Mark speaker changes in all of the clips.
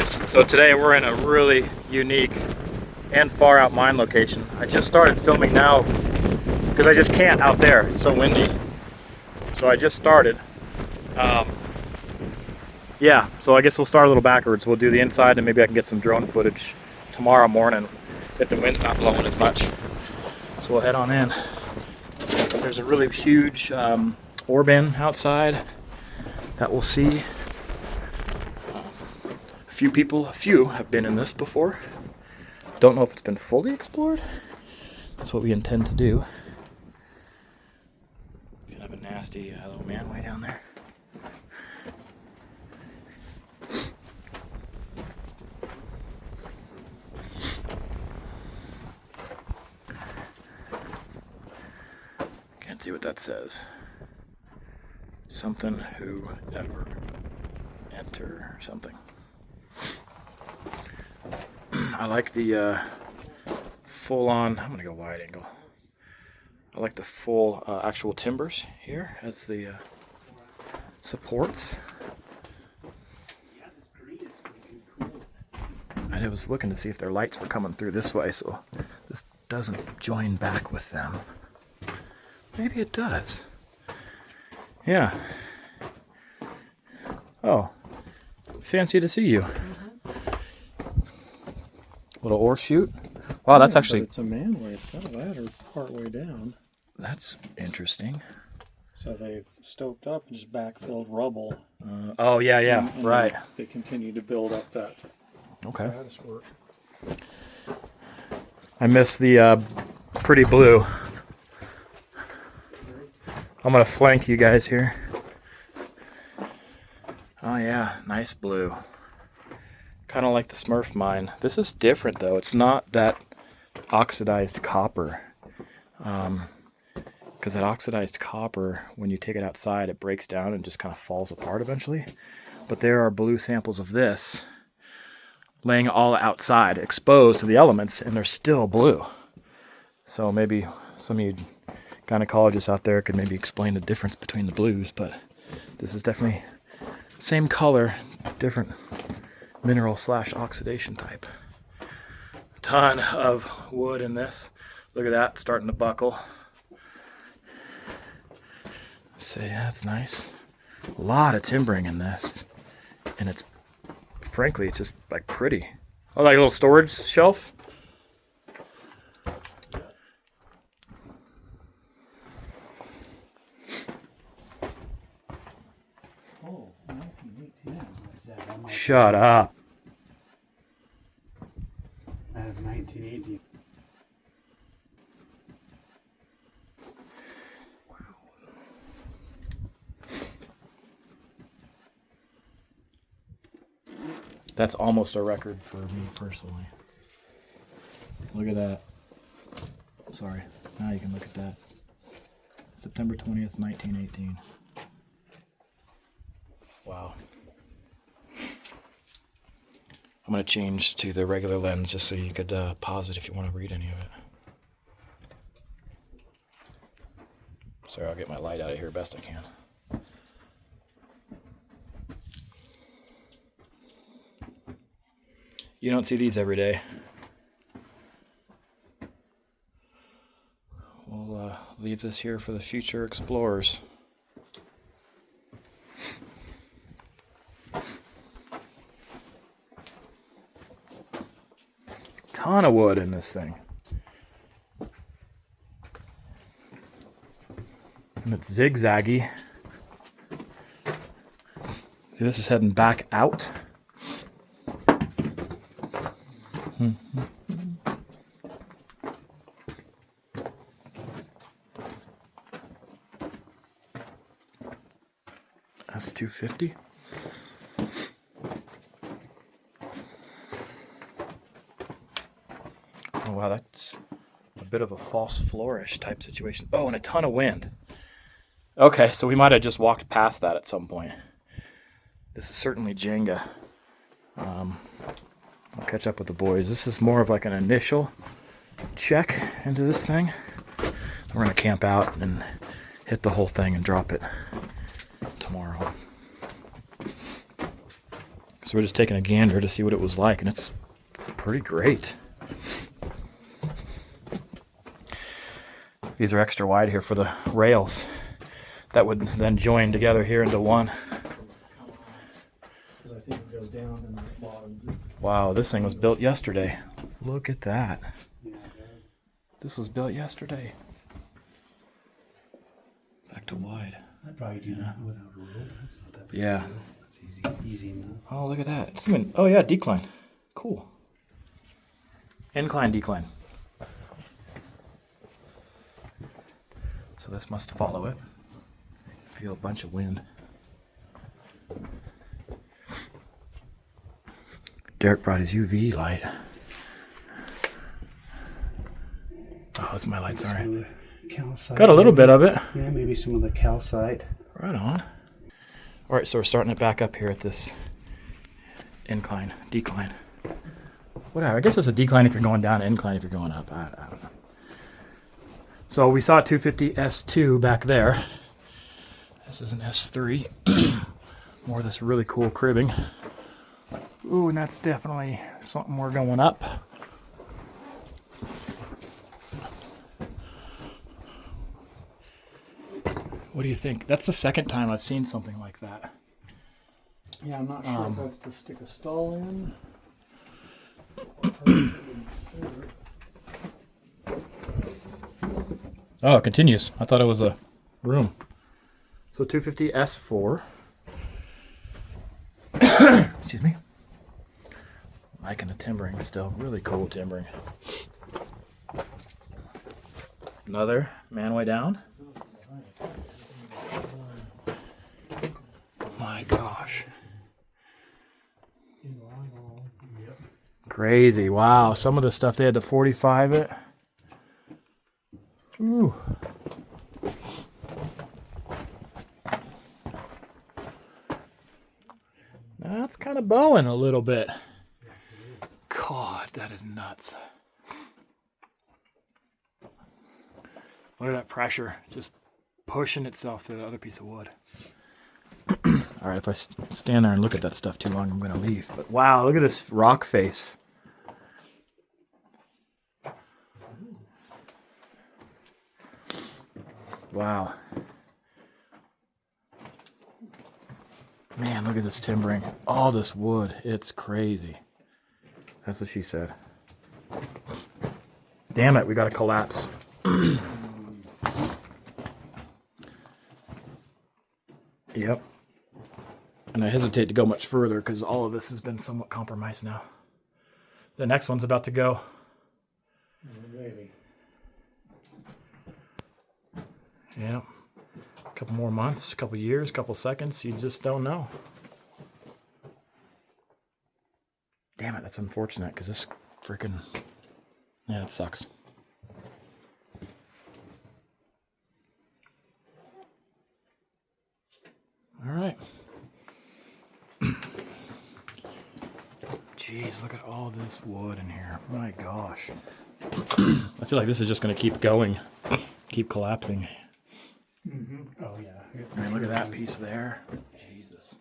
Speaker 1: guys, so today we're in a really unique and far out mine location. I just started filming now because I just can't out there, it's so windy. So I just started. Yeah, so I guess we'll start a little backwards. We'll do the inside and maybe I can get some drone footage tomorrow morning if the wind's not blowing as much. So we'll head on in. There's a really huge ore bin outside that we'll see. A few have been in this before. Don't know if it's been fully explored. That's what we intend to do. Kind of a nasty little man way down there. Can't see what that says. Something whoever enter something. I like the full-on, I'm going to go wide angle. I like the full actual timbers here as the supports. I was looking to see if their lights were coming through this way, so this doesn't join back with them. Maybe it does. Yeah. Oh, fancy to see you. Little ore chute. Wow, that's actually...
Speaker 2: It's a manway. It's got a ladder part way down.
Speaker 1: That's interesting.
Speaker 2: So they've stoked up and just backfilled rubble.
Speaker 1: Oh, yeah,
Speaker 2: and
Speaker 1: right.
Speaker 2: They continue to build up that
Speaker 1: Okay.
Speaker 2: lattice work.
Speaker 1: I miss the pretty blue. I'm going to flank you guys here. Oh, yeah, nice blue. Kind of like the Smurf mine. This is different though. It's not that oxidized copper. Because that oxidized copper, when you take it outside, it breaks down and just kind of falls apart eventually. But there are blue samples of this laying all outside, exposed to the elements, and they're still blue. So maybe some of you gynecologists out there could maybe explain the difference between the blues, but this is definitely same color, different mineral / oxidation type. Ton of wood in this. Look at that, starting to buckle. So yeah, that's nice. A lot of timbering in this. And it's, frankly, it's just like pretty. Oh, like a little storage shelf.
Speaker 2: Oh, 1918 is what I said.
Speaker 1: Shut up.
Speaker 2: That is 1918.
Speaker 1: That's almost a record for me personally. Look at that. Sorry. Now you can look at that. September 20th, 1918. Wow. I'm going to change to the regular lens just so you could pause it if you want to read any of it. Sorry, I'll get my light out of here best I can. You don't see these every day. We'll leave this here for the future explorers. Ton of wood in this thing. And it's zigzaggy. See, this is heading back out. That's 250. Oh wow, that's a bit of a false flourish type situation. Oh, and a ton of wind. Okay, so we might have just walked past that at some point. This is certainly Jenga. I'll catch up with the boys. This is more of like an initial check into this thing. We're going to camp out and hit the whole thing and drop it tomorrow. So we're just taking a gander to see what it was like, and it's pretty great. These are extra wide here for the rails that would then join together here into one.
Speaker 2: Because I think it goes down in the bottom.
Speaker 1: Wow, this thing was built yesterday. Look at that.
Speaker 2: Yeah, it does.
Speaker 1: This was built yesterday. Back to wide.
Speaker 3: I'd probably do that without a rope. That's not that big.
Speaker 1: Yeah.
Speaker 3: A deal. That's easy enough.
Speaker 1: Oh, look at that. It's even, oh yeah, decline. Cool. Incline, decline. So this must follow it. Feel a bunch of wind. Derek brought his UV light. Oh, that's my light, sorry.
Speaker 3: Some of the calcite.
Speaker 1: Got a little bit of it.
Speaker 3: Yeah, maybe some of the calcite.
Speaker 1: Right on. All right, so we're starting it back up here at this incline, decline. Whatever, I guess it's a decline if you're going down, incline if you're going up. I don't know. So we saw 250 S2 back there. This is an S3. More of this really cool cribbing. Ooh, and that's definitely something more going up. What do you think? That's the second time I've seen something like that.
Speaker 2: Yeah, I'm not sure if that's to stick a stall in.
Speaker 1: Oh, it continues. I thought it was a room. So 250 S4. Excuse me. Liking the timbering still. Really cool timbering. Another manway down. My gosh. Crazy. Wow. Some of the stuff they had to 45 it. Ooh. That's kind of bowing a little bit. God, that is nuts. Look at that pressure just pushing itself through the other piece of wood. All right, if I stand there and look at that stuff too long, I'm going to leave. But wow, look at this rock face. Wow. Man, look at this timbering. All this wood. It's crazy. That's what she said. Damn it, we got to collapse. Yep. And I hesitate to go much further because all of this has been somewhat compromised now. The next one's about to go.
Speaker 2: Maybe.
Speaker 1: Yeah. A couple more months, a couple years, a couple seconds. You just don't know. Damn it, that's unfortunate because this freaking... Yeah, it sucks. All right. Jeez, look at all this wood in here. My gosh. I feel like this is just going to keep going, keep collapsing.
Speaker 2: Mm-hmm. Oh, yeah.
Speaker 1: I mean, look at that piece there. Jesus.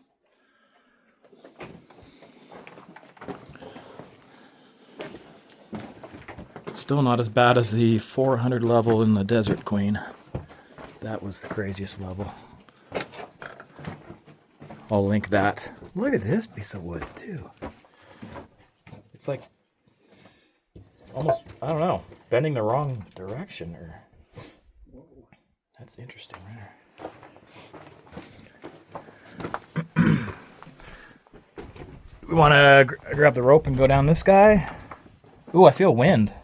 Speaker 1: Still not as bad as the 400 level in the Desert Queen. That was the craziest level. I'll link that. Look at this piece of wood, too. It's like almost, I don't know, bending the wrong direction. Or that's interesting right there. We want to grab the rope and go down this guy. Ooh, I feel wind.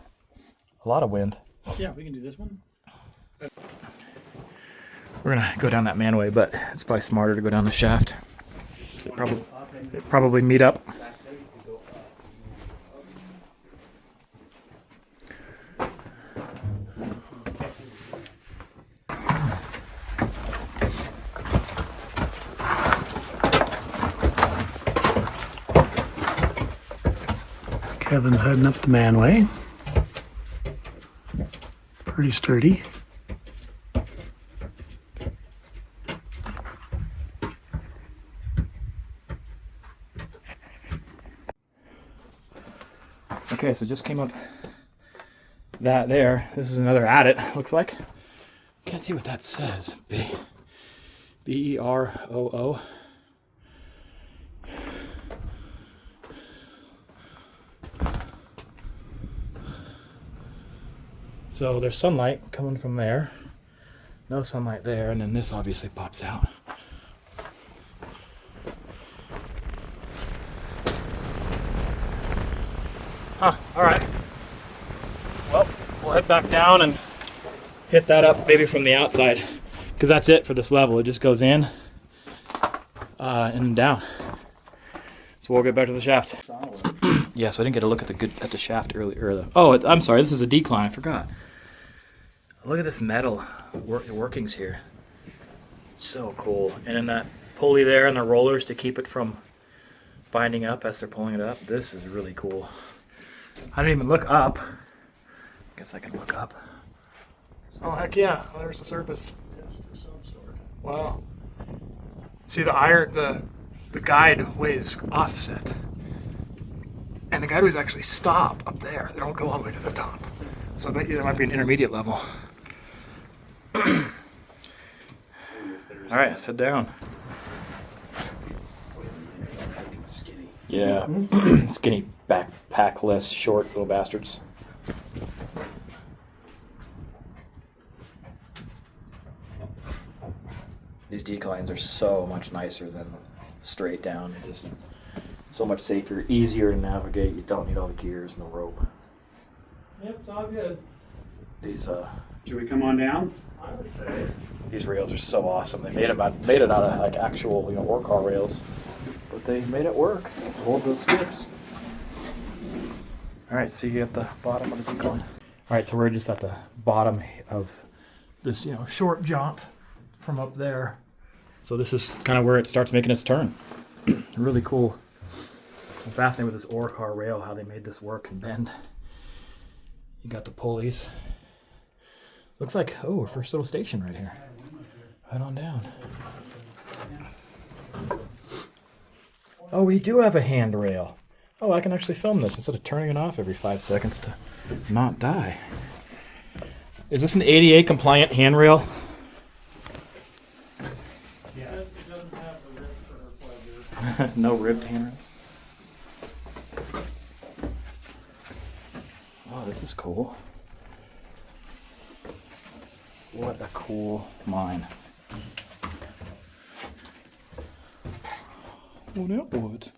Speaker 1: A lot of wind.
Speaker 2: Yeah, we can do this one.
Speaker 1: We're going to go down that manway, but it's probably smarter to go down the shaft. Probably meet up.
Speaker 3: Kevin's heading up the manway. Pretty sturdy.
Speaker 1: Okay, so just came up that there. This is another adit, looks like. Can't see what that says. B-E-R-O-O. So there's sunlight coming from there. No sunlight there, and then this obviously pops out. Huh, alright. Well, we'll head back down and hit that up maybe from the outside. Because that's it for this level. It just goes in and down. So we'll get back to the shaft. Yeah, so I didn't get a look at the shaft earlier. Oh, I'm sorry, this is a decline, I forgot. Look at this metal workings here. So cool. And then that pulley there and the rollers to keep it from binding up as they're pulling it up. This is really cool. I didn't even look up. Guess I can look up. Oh, heck yeah. Oh, there's the surface.
Speaker 2: Test of some sort.
Speaker 1: Wow. See, the guide ways offset. And the guideways actually stop up there. They don't go all the way to the top. So I bet you there might be an intermediate level. All right, let's head down. Yeah, skinny backpackless, short little bastards. These declines are so much nicer than straight down. It is so much safer, easier to navigate. You don't need all the gears and the rope.
Speaker 2: Yep, it's all good.
Speaker 1: These
Speaker 3: Should we come on down?
Speaker 2: I would say.
Speaker 1: these rails are so awesome. They made it out of like actual ore car rails, but they made it work. Hold those skips. All right, see you at the bottom of the decline. All right, so we're just at the bottom of this, short jaunt from up there. So this is kind of where it starts making its turn. Really cool. I'm fascinated with this ore car rail, how they made this work and bend. You got the pulleys. Looks like, our first little station right here. Right on down. Oh, we do have a handrail. Oh, I can actually film this instead of turning it off every 5 seconds to not die. Is this an ADA compliant handrail?
Speaker 2: Yes, it doesn't have the rib for her pleasure.
Speaker 1: No ribbed handrails. Oh, this is cool. What a cool mine. Oh, that wood.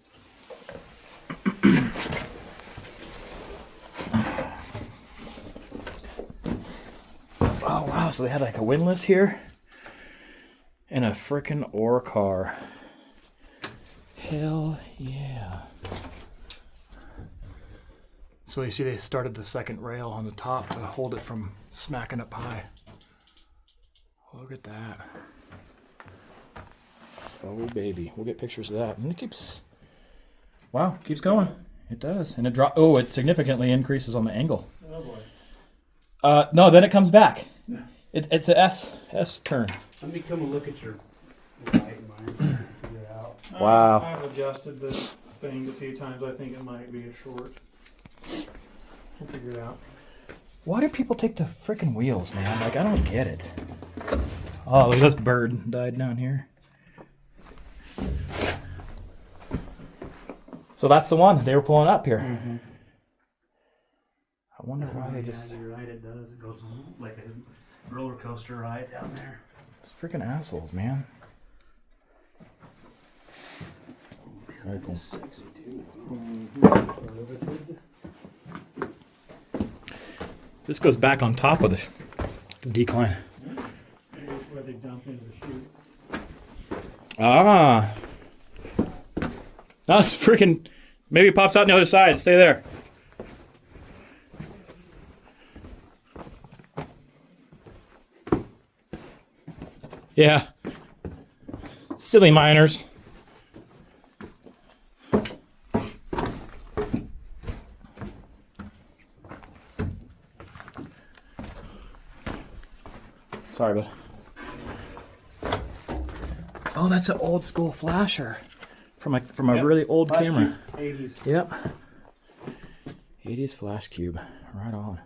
Speaker 1: Oh, wow. So they had like a windlass here and a frickin' ore car. Hell yeah. So you see they started the second rail on the top to hold it from smacking up high. Look at that. Oh baby, we'll get pictures of that. And it keeps, wow, keeps going. It does. And it significantly increases on the angle.
Speaker 2: Oh boy.
Speaker 1: No, then it comes back. It's a S turn.
Speaker 3: Let me come and look at your light mine. Figure it out.
Speaker 1: Wow.
Speaker 2: I've adjusted the things a few times. I think it might be a short. We'll figure it out.
Speaker 1: Why do people take the frickin' wheels, man? Like, I don't get it. Oh, look, this bird died down here. So that's the one they were pulling up here.
Speaker 3: Mm-hmm.
Speaker 1: I wonder why they just...
Speaker 3: You're right, it does. It goes like a roller coaster ride down there.
Speaker 1: Those freaking assholes, man. Very cool.
Speaker 3: Sexy too.
Speaker 1: This goes back on top of the decline.
Speaker 2: Maybe it's where they dump into the chute.
Speaker 1: Ah. That's freaking... Maybe it pops out on the other side. Stay there. Yeah. Silly miners. Sorry, bud. Oh, that's an old school flasher from a really old camera.
Speaker 2: 80s.
Speaker 1: Yep. 80s flash cube. Right on.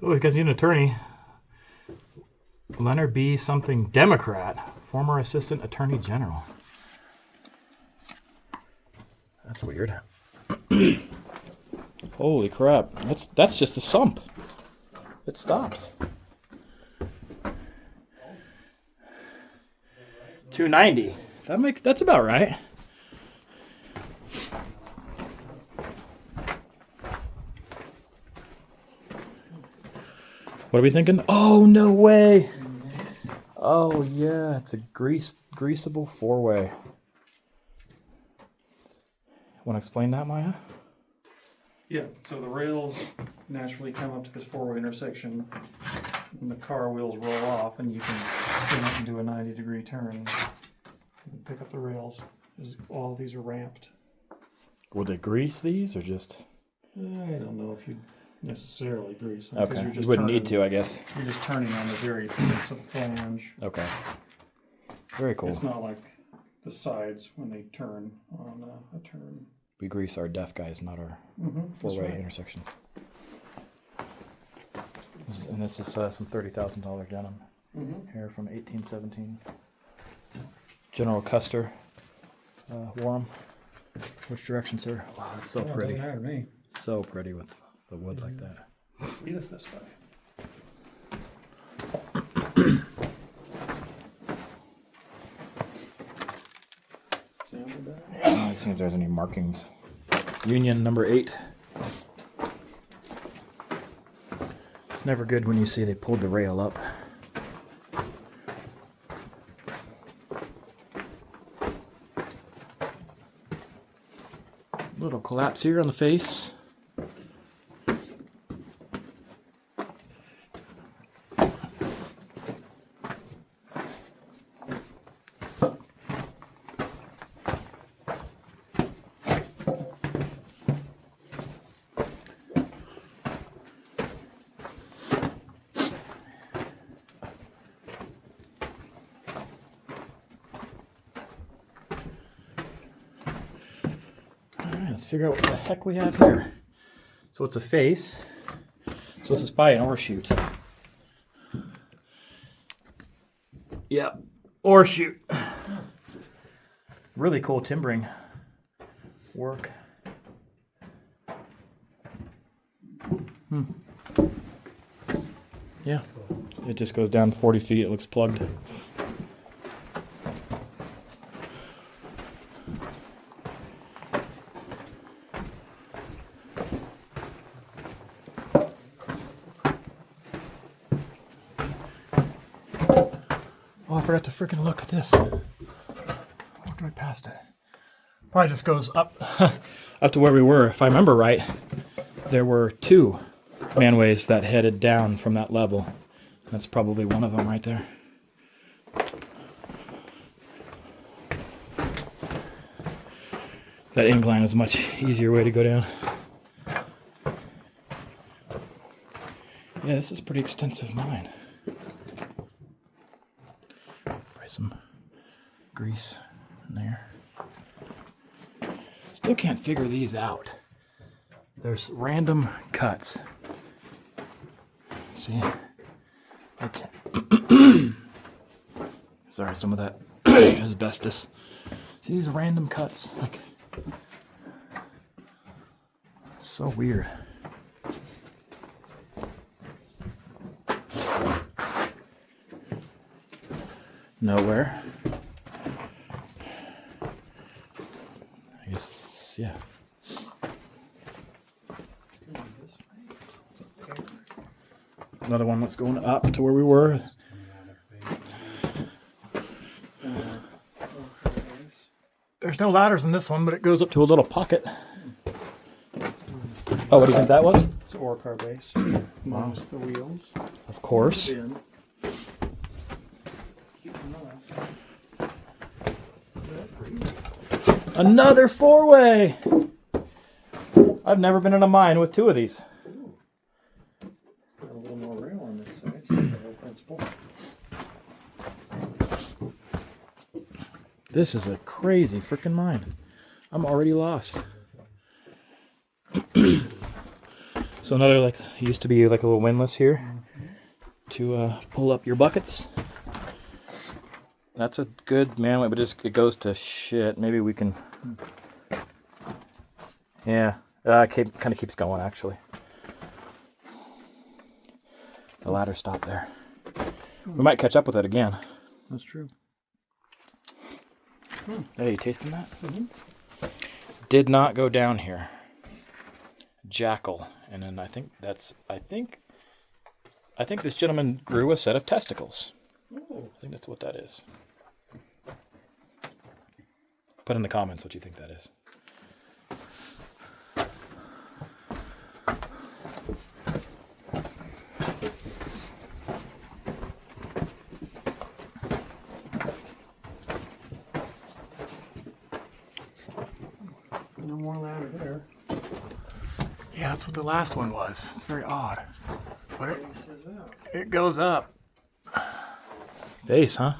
Speaker 1: Oh, because he's an attorney. Leonard B. something, Democrat, former assistant attorney general. That's weird. Holy crap! That's just a sump. It stops. 290. That's about right. What are we thinking? Oh, no way. Oh, yeah. It's a greasable four-way. Want to explain that, Maya?
Speaker 2: Yeah, so the rails naturally come up to this four-way intersection, and the car wheels roll off, and you can spin it and do a 90-degree turn. And pick up the rails. All of these are ramped.
Speaker 1: Would they grease these or just...
Speaker 2: I don't know if you necessarily grease them.
Speaker 1: Okay,
Speaker 2: You're just
Speaker 1: you wouldn't
Speaker 2: turning,
Speaker 1: need to, I guess.
Speaker 2: You're just turning on the very tips of the flange.
Speaker 1: Okay. Very cool.
Speaker 2: It's not like the sides when they turn on a turn.
Speaker 1: We grease our deaf guys, not our four-way intersections. And this is some $30,000 denim here from 1817. General Custer wore 'em. Which direction, sir? Wow, it's so pretty.
Speaker 2: Doesn't matter to me.
Speaker 1: So pretty with the wood like that.
Speaker 2: Lead us this way.
Speaker 1: Let's see if there's any markings. Union number 8. It's never good when you see they pulled the rail up. Little collapse here on the face. Let's figure out what the heck we have here. So it's a face. So this is probably an overshoot. Yep, overshoot. Really cool timbering work. Yeah, it just goes down 40 feet. It looks plugged. Oh, I forgot to freaking look at this. Walked right past it. Probably just goes up, up to where we were. If I remember right, there were 2 manways that headed down from that level. That's probably one of them right there. That incline is a much easier way to go down. Yeah, this is a pretty extensive mine. Some grease in there. Still can't figure these out. There's random cuts. See? Okay. Sorry, some of that asbestos. See these random cuts? Like, it's so weird. Nowhere. I guess, yeah. Another one that's going up to where we were. There's no ladders in this one, but it goes up to a little pocket. Oh, what do you think that was?
Speaker 2: It's an ore car base. Minus the wheels.
Speaker 1: Of course. Another 4-way! I've never been in a mine with 2 of these.
Speaker 2: Got a little more rail on this
Speaker 1: This is a crazy freaking mine. I'm already lost. So another, like, used to be like a little windlass here to pull up your buckets. That's a good manway, but it goes to shit. Maybe we can. Yeah, it kind of keeps going actually. The ladder stopped there. We might catch up with it again.
Speaker 2: That's true.
Speaker 1: Hey, you tasting that? Did not go down here. Jackal, and then I think this gentleman grew a set of testicles.
Speaker 2: Oh.
Speaker 1: I think that's what that is. Put in the comments what you think that is.
Speaker 2: No more ladder there.
Speaker 1: Yeah, that's what the last one was. It's very odd. But
Speaker 2: This is out.
Speaker 1: it goes up. Face, huh?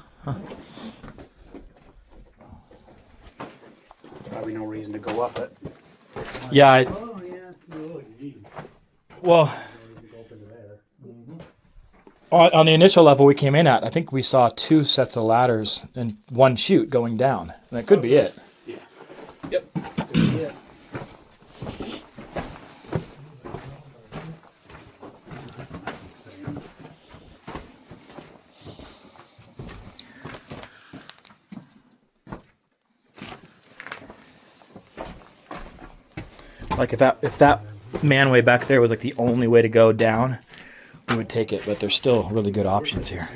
Speaker 3: Probably no reason to go up it.
Speaker 1: Yeah,
Speaker 3: Oh, yeah. Oh, geez.
Speaker 1: well,
Speaker 3: No reason to go up into there.
Speaker 1: on the initial level we came in at, I think we saw 2 sets of ladders and 1 chute going down. And that could be it.
Speaker 3: Yeah.
Speaker 1: Yep.
Speaker 3: Yeah.
Speaker 1: Like if that manway back there was like the only way to go down, we would take it, but there's still really good options here.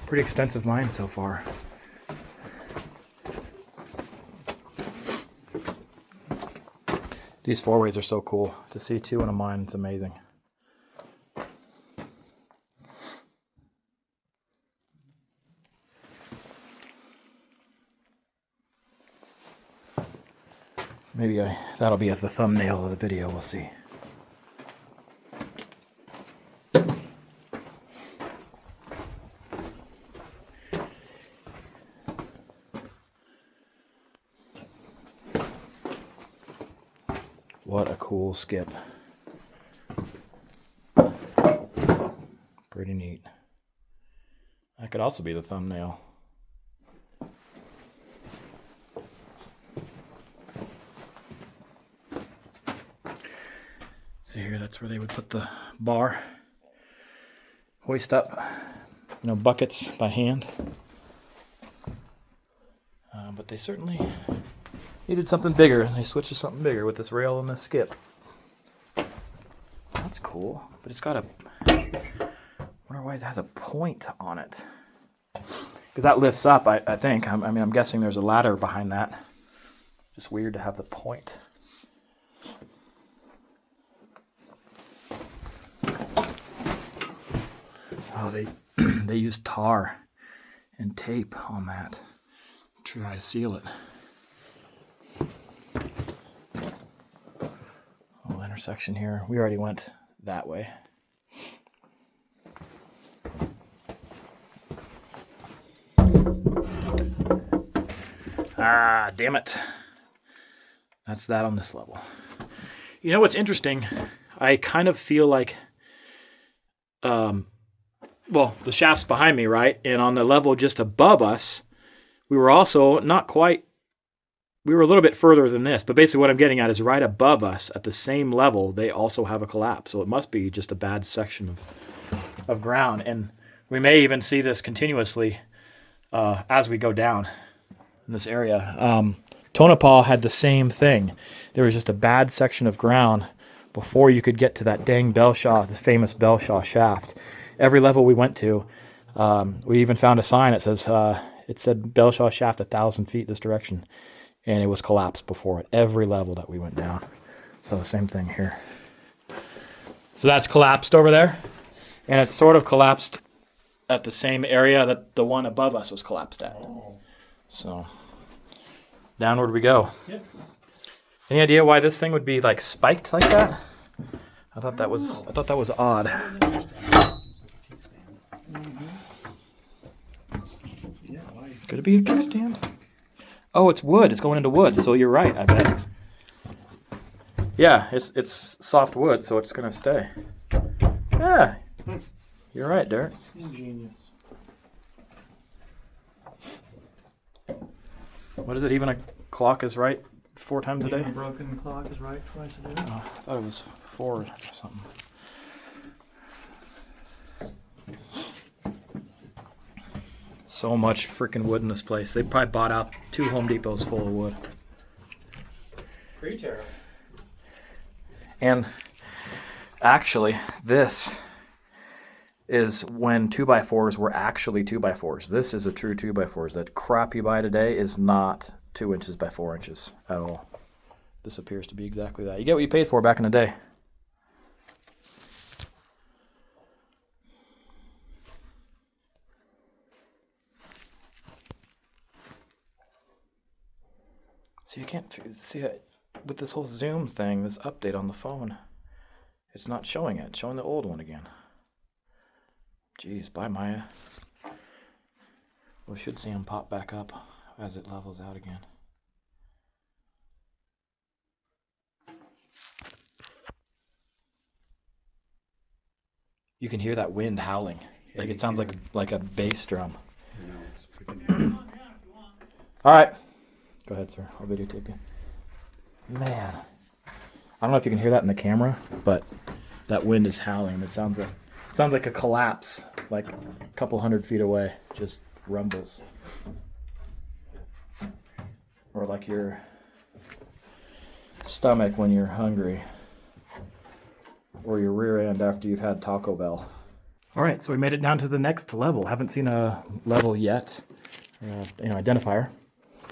Speaker 1: Pretty extensive mine so far. These four-ways are so cool. To see 2 in a mine, it's amazing. Maybe that'll be at the thumbnail of the video, we'll see. What a cool skip. Pretty neat. That could also be the thumbnail. So here, that's where they would put the bar. Hoist up, buckets by hand. But they certainly needed something bigger, and they switched to something bigger with this rail and this skip. That's cool, but it's got wonder why it has a point on it. Because that lifts up, I think. I'm guessing there's a ladder behind that. Just weird to have the point. Oh, they used tar and tape on that to try to seal it. Little intersection here. We already went that way. Ah, damn it. That's that on this level. You know what's interesting? I kind of feel like well, the shaft's behind me, right? And on the level just above us, we were also not quite, we were a little bit further than this. But basically what I'm getting at is right above us at the same level, they also have a collapse. So it must be just a bad section of ground. And we may even see this continuously as we go down in this area. Tonopah had the same thing. There was just a bad section of ground before you could get to that dang Belshaw, the famous Belshaw shaft. Every level we went to, we even found a sign that says, it said Belshaw shaft 1,000 feet this direction, and it was collapsed before it. Every level that we went down. So the same thing here. So that's collapsed over there, and it's sort of collapsed at the same area that the one above us was collapsed at. So downward we go.
Speaker 2: Yep.
Speaker 1: Any idea why this thing would be like spiked like that? I thought that was odd. Could it be a kickstand? Oh, it's wood. It's going into wood. So you're right, I bet. Yeah, it's soft wood, so it's gonna stay. Yeah, you're right, Derek.
Speaker 2: Ingenious.
Speaker 1: What is it? Even a clock is right 4 times a day?
Speaker 2: Even a broken clock is right twice a day.
Speaker 1: Oh, I thought it was 4 or something. So much freaking wood in this place. They probably bought out 2 Home Depots full of wood.
Speaker 2: Pretty terrible.
Speaker 1: And actually, this is when 2x4s were actually 2x4s. This is a true 2x4s. That crap you buy today is not 2 inches by 4 inches at all. This appears to be exactly that. You get what you paid for back in the day. So you can't see it with this whole Zoom thing, this update on the phone. It's not showing it. It's showing the old one again. Jeez, bye Maya. We should see him pop back up as it levels out again. You can hear that wind howling. Like it sounds like a bass drum.
Speaker 4: No, it's freaking
Speaker 1: All right. Go ahead, sir. I'll videotape you. Man. I don't know if you can hear that in the camera, but that wind is howling. It sounds like a collapse, like a couple 100 feet away. Just rumbles. Or like your stomach when you're hungry. Or your rear end after you've had Taco Bell. All right, so we made it down to the next level. Haven't seen a level yet, identifier.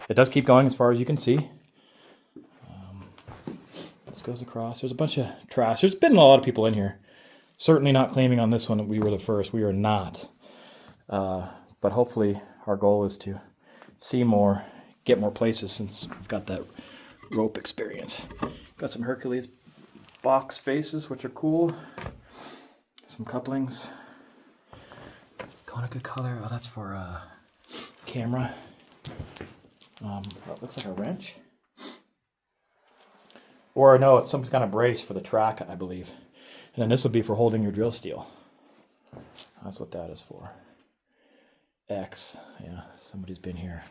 Speaker 1: It does keep going as far as you can see. This goes across. There's a bunch of trash. There's been a lot of people in here. Certainly not claiming on this one that we were the first. We are not. But hopefully our goal is to see more, get more places since we've got that rope experience. Got some Hercules box faces, which are cool. Some couplings. Going a good color. Oh, that's for camera. It looks like a wrench. Or no, it's some kind of brace for the track, I believe. And then this would be for holding your drill steel. That's what that is for. X. Yeah, somebody's been here.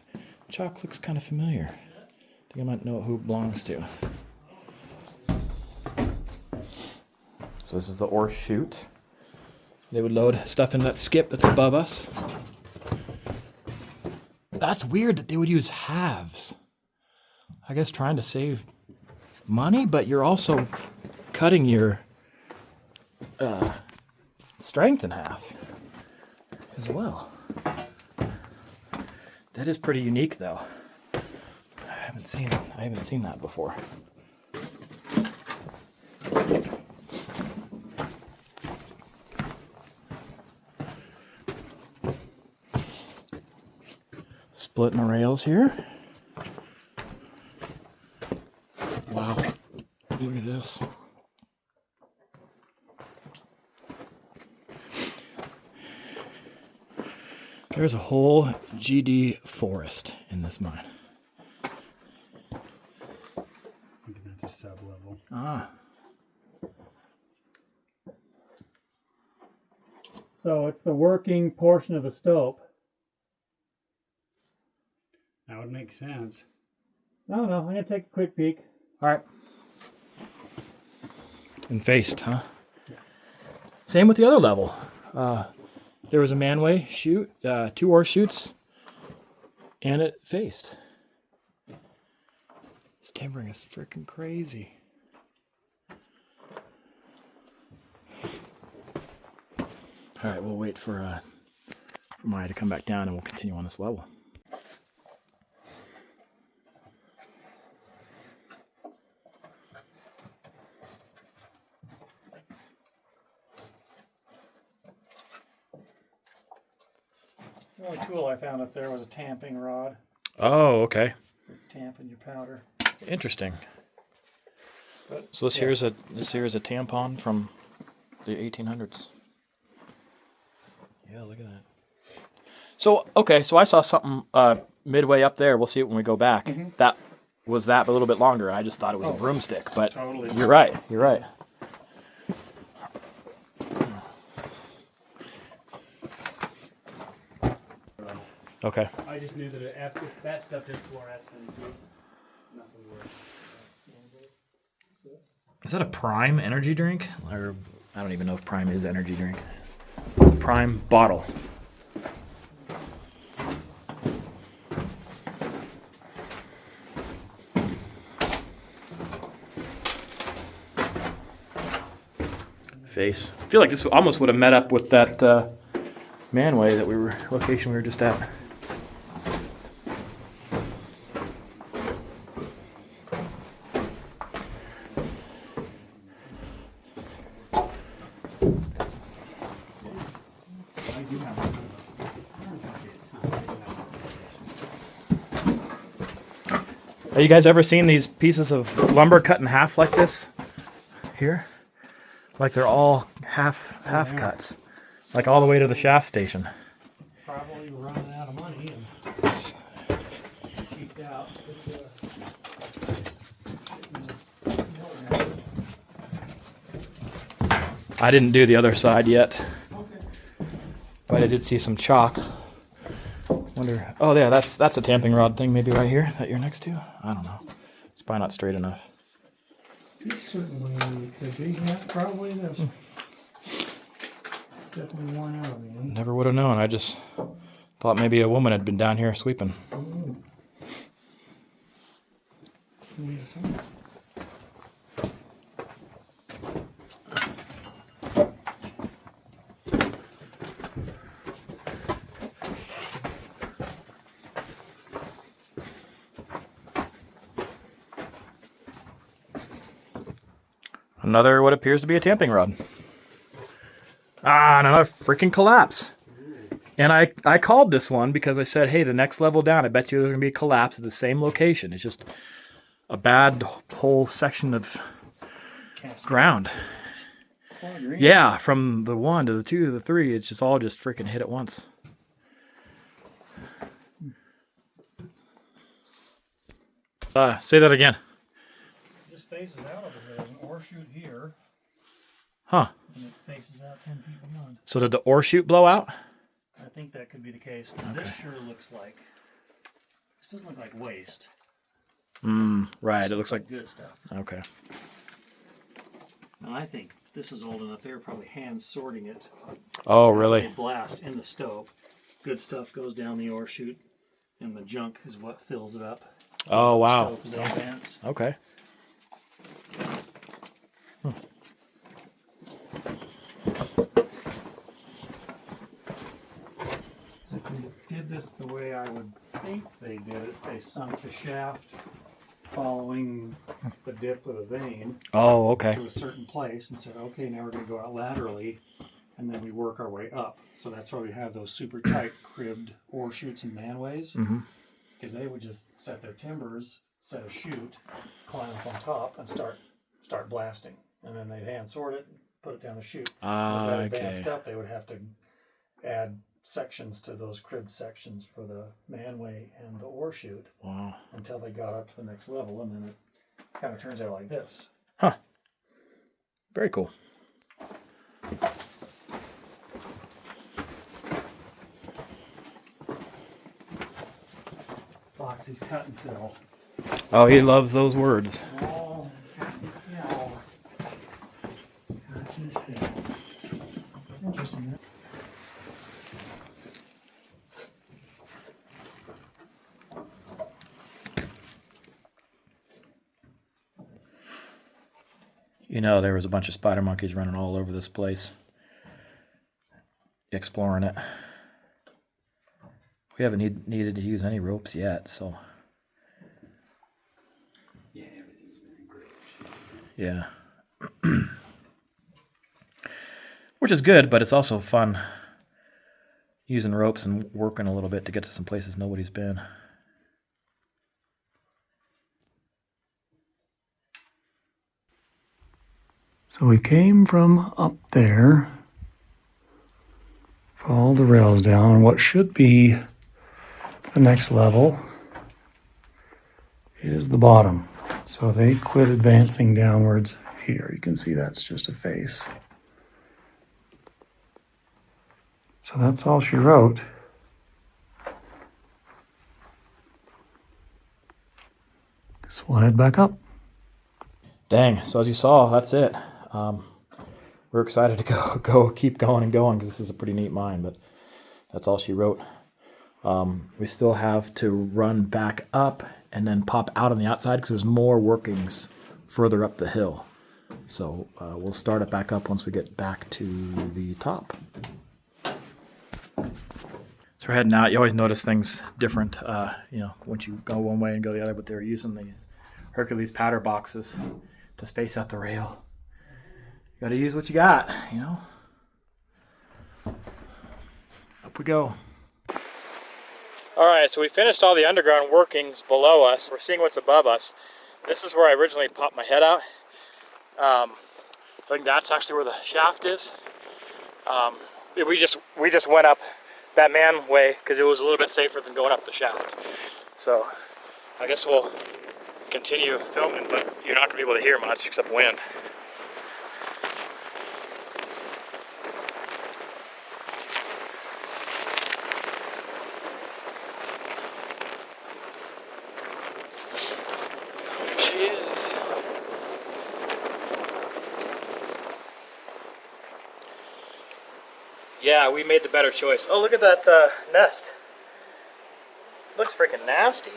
Speaker 1: Chalk looks kind of familiar. I think I might know who it belongs to. So this is the ore chute. They would load stuff in that skip that's above us. That's weird that they would use halves. I guess trying to save money, but you're also cutting your strength in half as well. That is pretty unique, though. I haven't seen that before. Splitting the rails here. Wow, look at this. There's a whole GD forest in this mine.
Speaker 4: That's a sub-level.
Speaker 1: Ah,
Speaker 5: So it's the working portion of the stope.
Speaker 4: That would make sense.
Speaker 5: I don't know. I'm going to take a quick peek.
Speaker 1: all right. And faced, huh? Same with the other level. There was a manway chute, 2 ore chutes, and it faced. This timbering is freaking crazy. All right, we'll wait for Maya to come back down, and we'll continue on this level.
Speaker 2: The only tool I found up there was a tamping rod
Speaker 1: Oh, okay.
Speaker 2: for tamping your powder.
Speaker 1: Interesting.
Speaker 2: But
Speaker 1: So this here is a tampon from the 1800s. Yeah, look at that. So okay, so I saw something midway up there. We'll see it when we go back. That was that a little bit longer. I just thought it was a broomstick, but
Speaker 2: Totally.
Speaker 1: you're right. You're right. Okay.
Speaker 4: I just knew that after that stuff didn't fluoresce, then nothing worked.
Speaker 1: Is that a Prime energy drink? Or I don't even know if Prime is energy drink. Prime bottle. Face. I feel like this almost would have met up with that manway that location we were just at.
Speaker 4: I do have a
Speaker 1: Have you guys ever seen these pieces of lumber cut in half like this? Here? Like they're all half
Speaker 4: yeah.
Speaker 1: cuts. Like all the way to the shaft station.
Speaker 4: probably running out of money and cheaped out.
Speaker 1: I didn't do the other side yet. But I did see some chalk. Wonder. Oh, yeah, that's a tamping rod thing, maybe right here that you're next to. I don't know. It's probably not straight enough.
Speaker 2: This certainly could be. Yeah, probably this. It's definitely worn out of the end.
Speaker 1: Never would have known. I just thought maybe a woman had been down here sweeping. Another what appears to be a tamping rod. Ah, another freaking collapse. And I called this one because I said, hey, the next level down, I bet you there's going to be a collapse at the same location. It's just a bad whole section of ground. Yeah, from the 1 to the 2 to the 3, it's just all just freaking hit at once. Say that again.
Speaker 2: This faces out over here. There's an ore chute here,
Speaker 1: Huh.
Speaker 2: and it faces out 10 feet beyond.
Speaker 1: So did the ore chute blow out?
Speaker 2: I think that could be the case, because this sure looks like... This doesn't look like waste.
Speaker 1: Right, it looks like...
Speaker 2: Good stuff.
Speaker 1: Okay.
Speaker 2: And I think this is old enough. They were probably hand sorting it.
Speaker 1: Oh,
Speaker 2: They
Speaker 1: really?
Speaker 2: blast in the stove. Good stuff goes down the ore chute, and the junk is what fills it up.
Speaker 1: Oh,
Speaker 2: The
Speaker 1: wow.
Speaker 2: stove is advanced.
Speaker 1: Okay.
Speaker 2: So if we did this the way I would think they did it, they sunk the shaft following the dip of the vein
Speaker 1: Oh, okay.
Speaker 2: to a certain place and said, okay, now we're going to go out laterally, and then we work our way up. So that's why we have those super tight cribbed ore chutes and manways, because they would just set their timbers, set a chute, climb up on top, and start blasting. And then they'd hand sort it, put it down the chute. As that advanced up, they would have to add sections to those cribbed sections for the manway and the ore chute
Speaker 1: Wow.
Speaker 2: until they got up to the next level, and then it kind of turns out like this.
Speaker 1: Huh. Very cool.
Speaker 2: Foxy's cut and fill.
Speaker 1: Oh, he loves those words.
Speaker 2: Oh, cut and fill. Cut and fill. It's interesting.
Speaker 1: You know, there was a bunch of spider monkeys running all over this place, exploring it. We haven't needed to use any ropes yet, so
Speaker 4: Yeah, everything's been in great shape.
Speaker 1: yeah. Which is good, but it's also fun using ropes and working a little bit to get to some places nobody's been.
Speaker 2: So we came from up there, Follow the rails down, and what should be the next level is the bottom. So they quit advancing downwards here. You can see that's just a face. So that's all she wrote. So we'll head back up.
Speaker 1: Dang, so as you saw, that's it. We're excited to keep going and going, because this is a pretty neat mine, but that's all she wrote. We still have to run back up and then pop out on the outside, because there's more workings further up the hill. So we'll start it back up once we get back to the top. So we're heading out. You always notice things different, once you go one way and go the other, but they're using these Hercules powder boxes to space out the rail. You gotta use what you got, Up we go. All right, so we finished all the underground workings below us. We're seeing what's above us. This is where I originally popped my head out. I think that's actually where the shaft is. We just went up that man way because it was a little bit safer than going up the shaft. So I guess we'll continue filming, but you're not gonna be able to hear much except wind. Yeah, we made the better choice. Oh, look at that nest. Looks freaking nasty.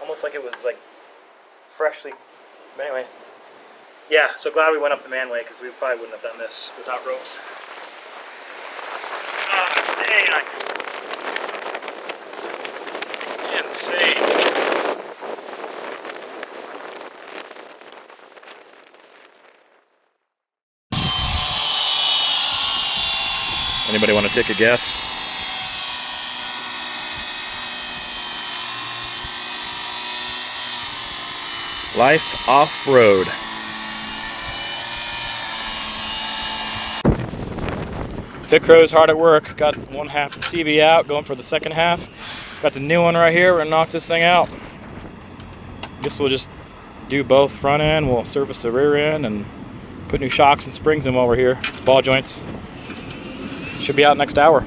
Speaker 1: Almost like it was like freshly. But anyway, yeah. So glad we went up the man way, because we probably wouldn't have done this without ropes. Ah, dang! Insane. Anybody want to take a guess? Life off-road. Pit crew's hard at work. Got one half of the CV out, going for the second half. Got the new one right here. We're gonna knock this thing out. Guess we'll just do both front end. We'll service the rear end and put new shocks and springs in while we're here. Ball joints. Should be out next hour.